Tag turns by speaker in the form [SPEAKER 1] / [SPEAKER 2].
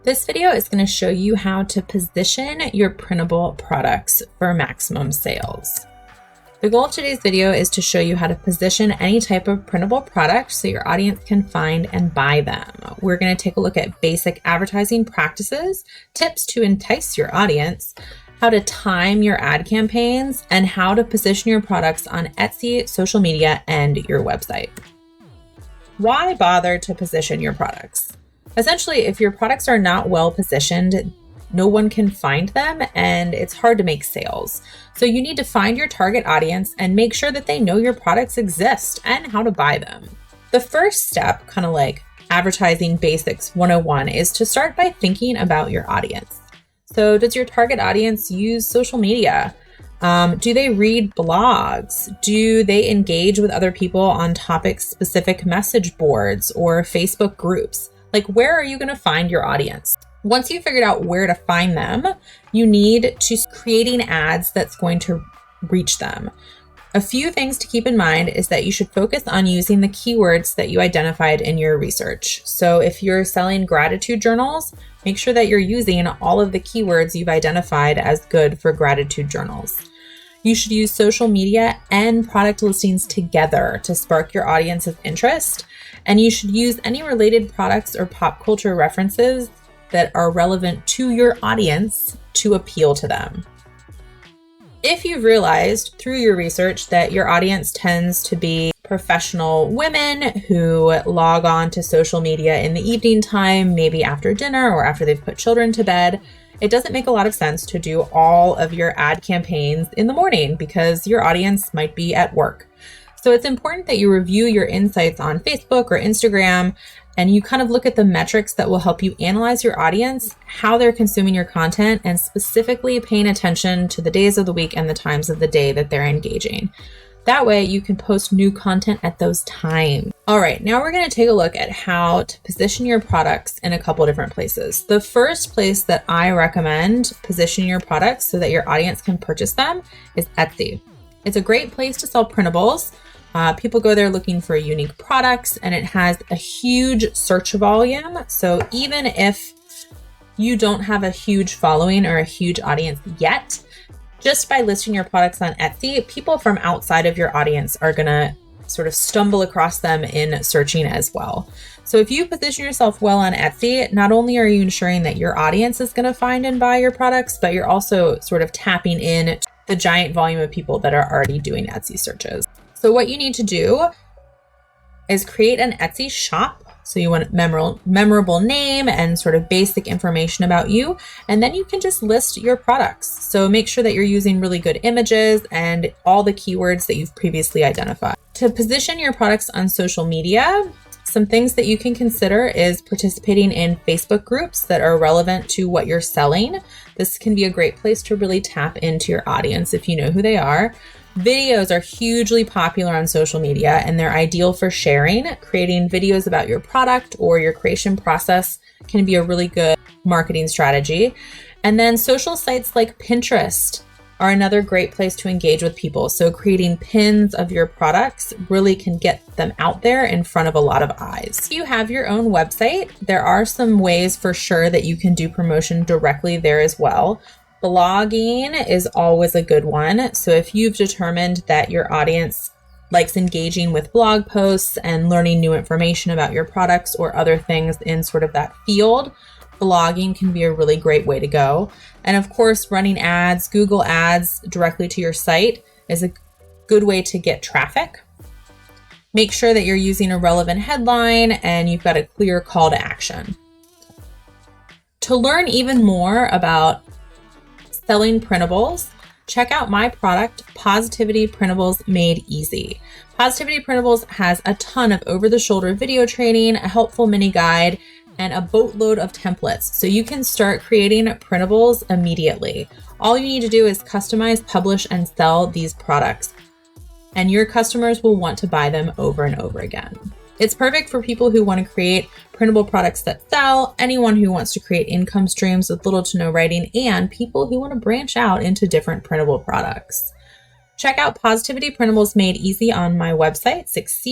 [SPEAKER 1] This video is going to show you how to position your printable products for maximum sales. The goal of today's video is to show you how to position any type of printable product so your audience can find and buy them. We're going to take a look at basic advertising practices, tips to entice your audience, how to time your ad campaigns, and how to position your products on Etsy, social media, and your website. Why bother to position your products? Essentially, if your products are not well positioned, no one can find them and it's hard to make sales. So you need to find your target audience and make sure that they know your products exist and how to buy them. The first step, kind of like advertising basics 101, is to start by thinking about your audience. So does your target audience use social media? Do they read blogs? Do they engage with other people on topic-specific message boards or Facebook groups? Like, where are you going to find your audience? Once you've figured out where to find them, you need to creating ads that's going to reach them. A few things to keep in mind is that you should focus on using the keywords that you identified in your research. So if you're selling gratitude journals, make sure that you're using all of the keywords you've identified as good for gratitude journals. You should use social media and product listings together to spark your audience's interest. And you should use any related products or pop culture references that are relevant to your audience to appeal to them. If you've realized through your research that your audience tends to be professional women who log on to social media in the evening time, maybe after dinner or after they've put children to bed, it doesn't make a lot of sense to do all of your ad campaigns in the morning because your audience might be at work. So it's important that you review your insights on Facebook or Instagram and you kind of look at the metrics that will help you analyze your audience, how they're consuming your content, and specifically paying attention to the days of the week and the times of the day that they're engaging. That way you can post new content at those times. All right, now we're going to take a look at how to position your products in a couple different places. The first place that I recommend positioning your products so that your audience can purchase them is Etsy. It's a great place to sell printables. People go there looking for unique products and it has a huge search volume. So even if you don't have a huge following or a huge audience yet, just by listing your products on Etsy, people from outside of your audience are going to sort of stumble across them in searching as well. So if you position yourself well on Etsy, not only are you ensuring that your audience is going to find and buy your products, but you're also sort of tapping in the giant volume of people that are already doing Etsy searches. So what you need to do is create an Etsy shop. So you want a memorable name and sort of basic information about you. And then you can just list your products. So make sure that you're using really good images and all the keywords that you've previously identified. To position your products on social media, some things that you can consider is participating in Facebook groups that are relevant to what you're selling. This can be a great place to really tap into your audience if you know who they are. Videos are hugely popular on social media and they're ideal for sharing. Creating videos about your product or your creation process can be a really good marketing strategy. And then social sites like Pinterest are another great place to engage with people. So creating pins of your products really can get them out there in front of a lot of eyes. If you have your own website, there are some ways for sure that you can do promotion directly there as well. Blogging is always a good one. So if you've determined that your audience likes engaging with blog posts and learning new information about your products or other things in sort of that field, blogging can be a really great way to go. And of course, running ads, Google ads directly to your site is a good way to get traffic. Make sure that you're using a relevant headline and you've got a clear call to action. To learn even more about selling printables, check out my product, Positivity Printables Made Easy. Positivity Printables has a ton of over-the-shoulder video training, a helpful mini guide, and a boatload of templates. So you can start creating printables immediately. All you need to do is customize, publish, and sell these products. And your customers will want to buy them over and over again. It's perfect for people who want to create printable products that sell, anyone who wants to create income streams with little to no writing, and people who want to branch out into different printable products. Check out Positivity Printables Made Easy on my website, Succeed